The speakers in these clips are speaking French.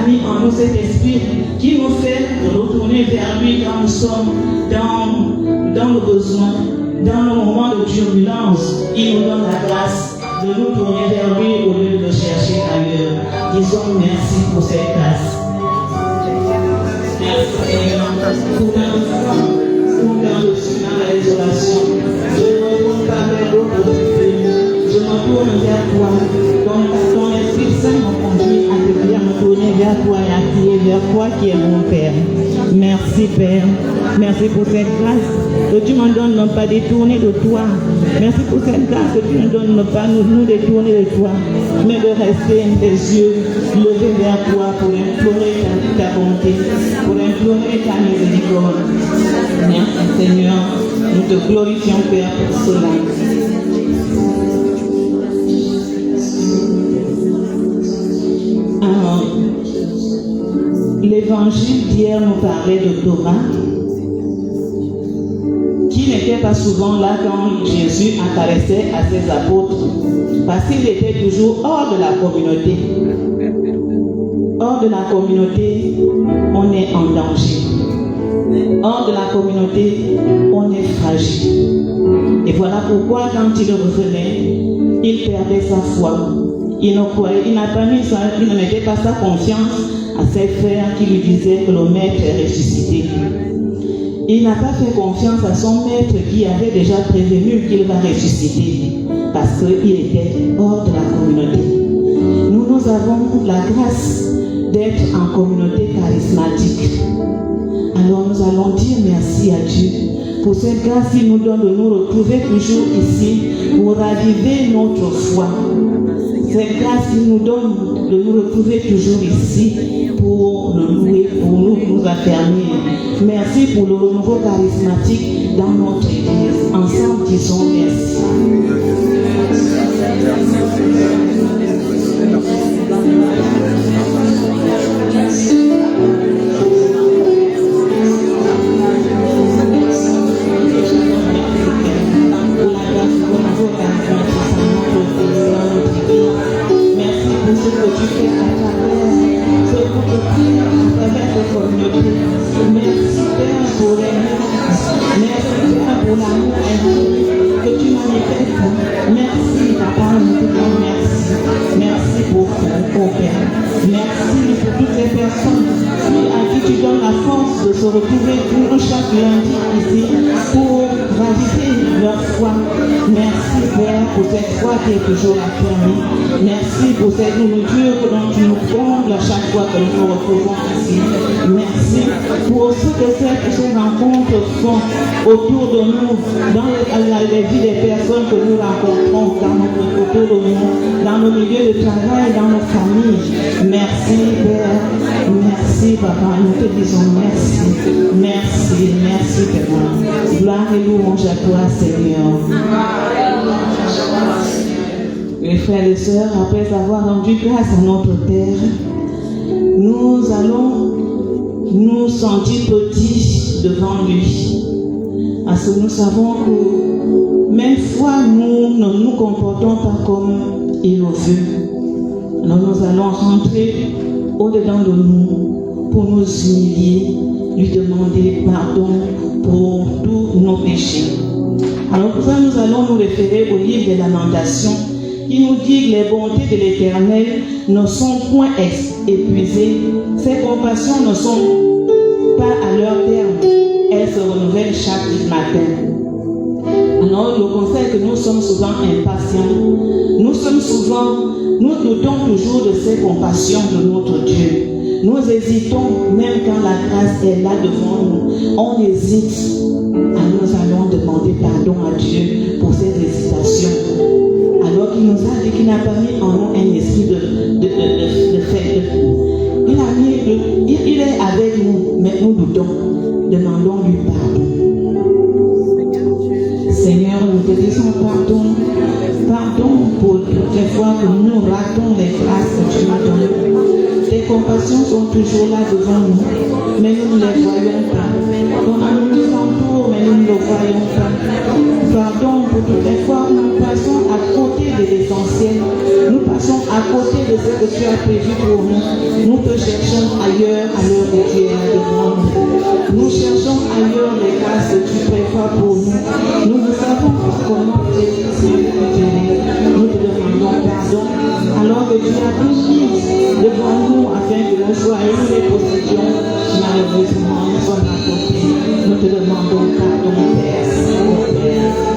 mis en nous cet esprit qui nous fait retourner vers lui quand nous sommes dans le besoin, dans le moment de turbulence. Il nous donne la grâce de nous tourner vers lui au lieu de le chercher ailleurs. Disons merci pour cette grâce. Merci Seigneur pour quand je suis dans la désolation. Je ne me tourne pas vers l'autre Dieu. Je me tourne vers toi. Ton Esprit Saint me conduit à me tourner vers toi et à crier vers toi qui est mon Père. Merci Père. Merci pour cette grâce que tu me donnes de ne pas détourner de toi. Merci pour cette grâce que tu me donnes de ne pas nous détourner de toi, mais de rester les yeux levés vers toi pour implorer ta bonté, pour implorer ta miséricorde. Merci Seigneur, nous te glorifions Père pour cela. L'évangile d'hier nous parlait de Thomas, qui n'était pas souvent là quand Jésus apparaissait à ses apôtres, parce qu'il était toujours hors de la communauté. Hors de la communauté, on est en danger. Hors de la communauté, on est fragile. Et voilà pourquoi quand il revenait, il perdait sa foi. Il ne mettait pas sa confiance à ses frères qui lui disaient que le maître est ressuscité. Il n'a pas fait confiance à son maître qui avait déjà prévenu qu'il va ressusciter parce qu'il était hors de la communauté. Nous avons la grâce d'être en communauté charismatique. Alors nous allons dire merci à Dieu pour cette grâce qu'il nous donne de nous retrouver toujours ici pour raviver notre foi. Cette grâce qu'il nous donne de nous retrouver toujours ici pour le louer, pour nous affermir. Merci pour le renouveau charismatique dans notre Église. Ensemble, disons merci. Se retrouver pour chaque lundi ici pour raviver leur foi. Merci Père pour cette foi qui est toujours affermie. Merci pour cette nourriture dont tu nous combles à chaque fois que nous nous retrouvons ici. Merci pour ce que ces rencontres font autour de nous, dans les vies des personnes que nous rencontrons autour de nous, dans nos milieux de travail, dans nos familles. Merci Père. Merci Papa. Nous te disons merci. Merci, merci Père. Gloire et louange à toi Seigneur. Les frères et sœurs, après avoir rendu grâce à notre Père, nous allons nous sentir petits devant lui. Parce que nous savons que même fois nous ne nous comportons pas comme il le veut. Alors nous allons rentrer au-dedans de nous pour nous humilier, lui demander pardon pour tous nos péchés. Alors pour ça, nous allons nous référer au livre des Lamentations qui nous dit que les bontés de l'Éternel ne sont point épuisées, ses compassions ne sont pas à leur terme, elles se renouvellent chaque matin. Alors le conseil que nous sommes souvent impatients, nous doutons toujours de ces compassions de notre Dieu. Nous hésitons, même quand la grâce est là devant nous, on hésite. Alors nous allons demander pardon à Dieu pour ces hésitations. Alors qu'il nous a dit qu'il n'a pas mis en nous un esprit de fait. Il est avec nous, mais nous doutons. Demandons-lui pardon. Seigneur, nous te disons pardon. Pardon pour toutes les fois que nous ratons les grâces que tu m'as données. Tes compassions sont toujours là devant nous, mais nous ne les voyons pas. Ton amour nous entoure, mais nous ne le voyons pas. Pardon pour toutes les fois où nous passons à côté de l'essentiel. Nous passons à côté de ce que tu as prévu pour nous. Nous te cherchons afin que nous soyons les possessions. Malheureusement, nous sommes à côté. Nous te demandons pardon, Père. Oh, Père.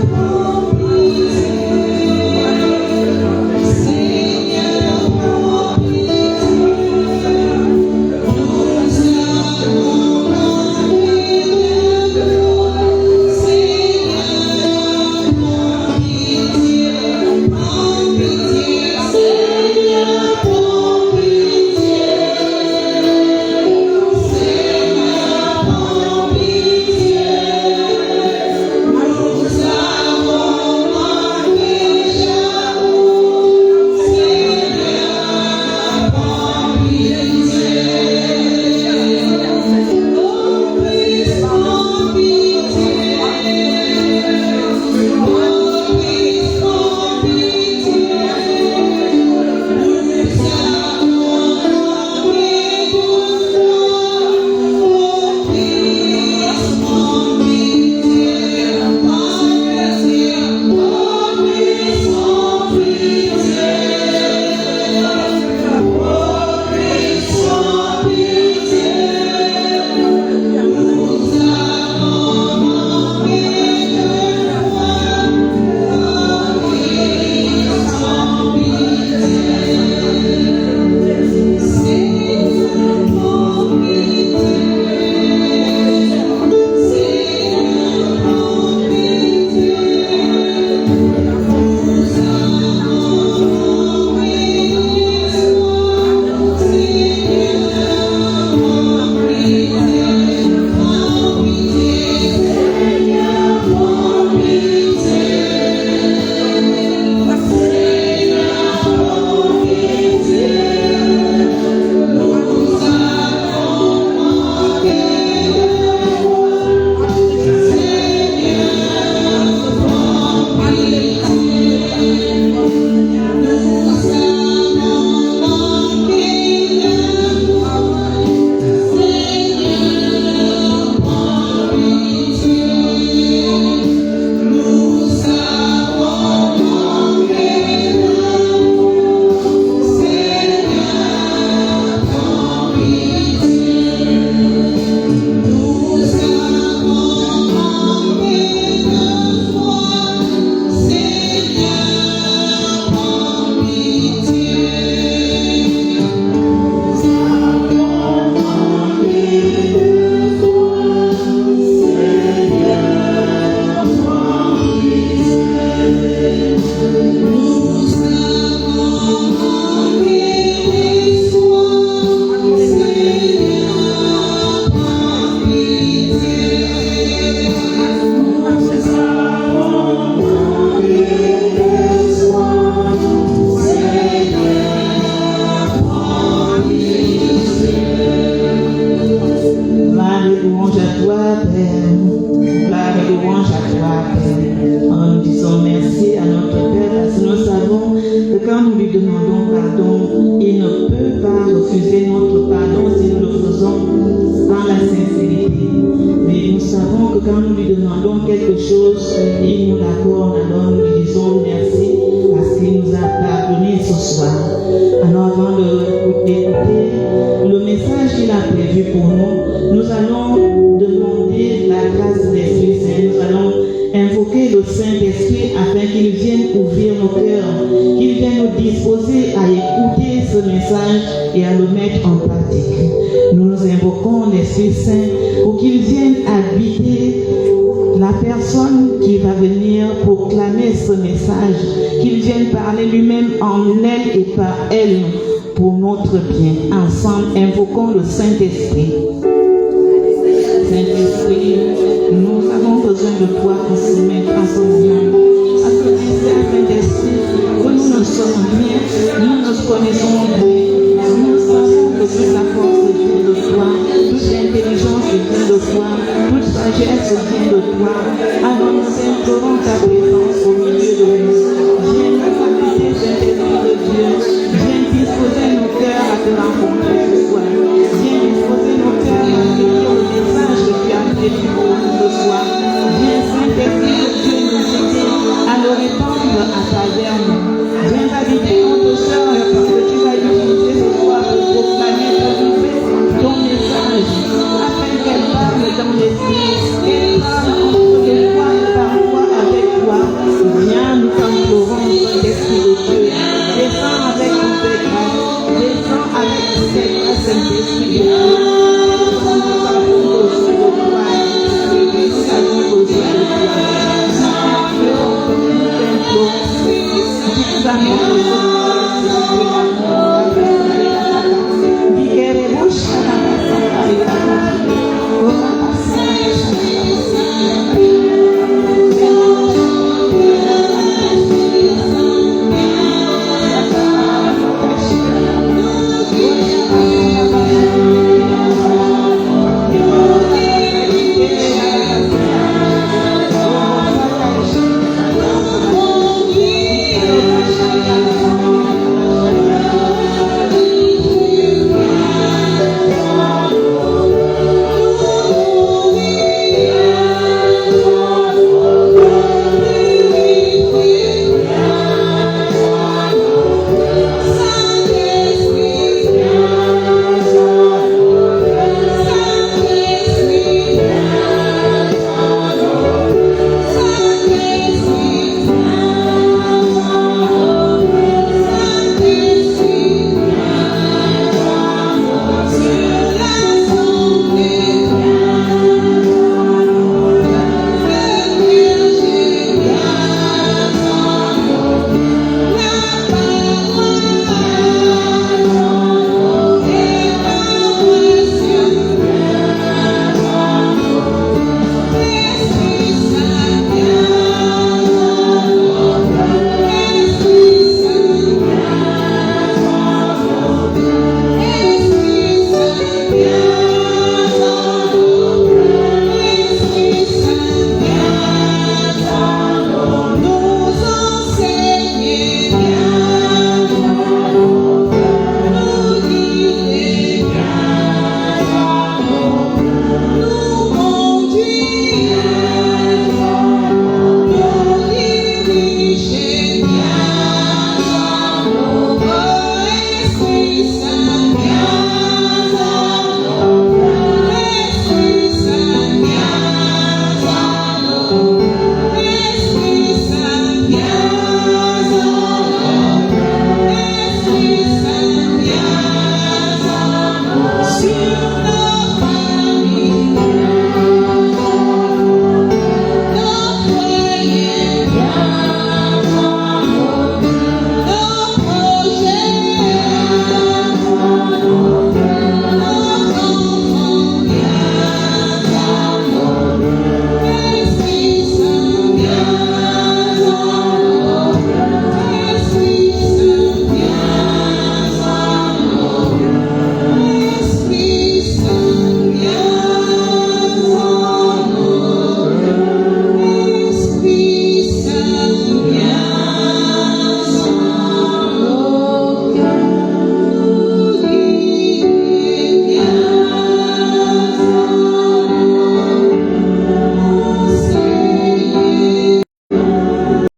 Invoquons le Saint-Esprit. Saint-Esprit, nous avons besoin de toi en ce moment, afin Saint-Esprit, que nous ne sommes rien, nous nous connaissons bien, nous savons que tu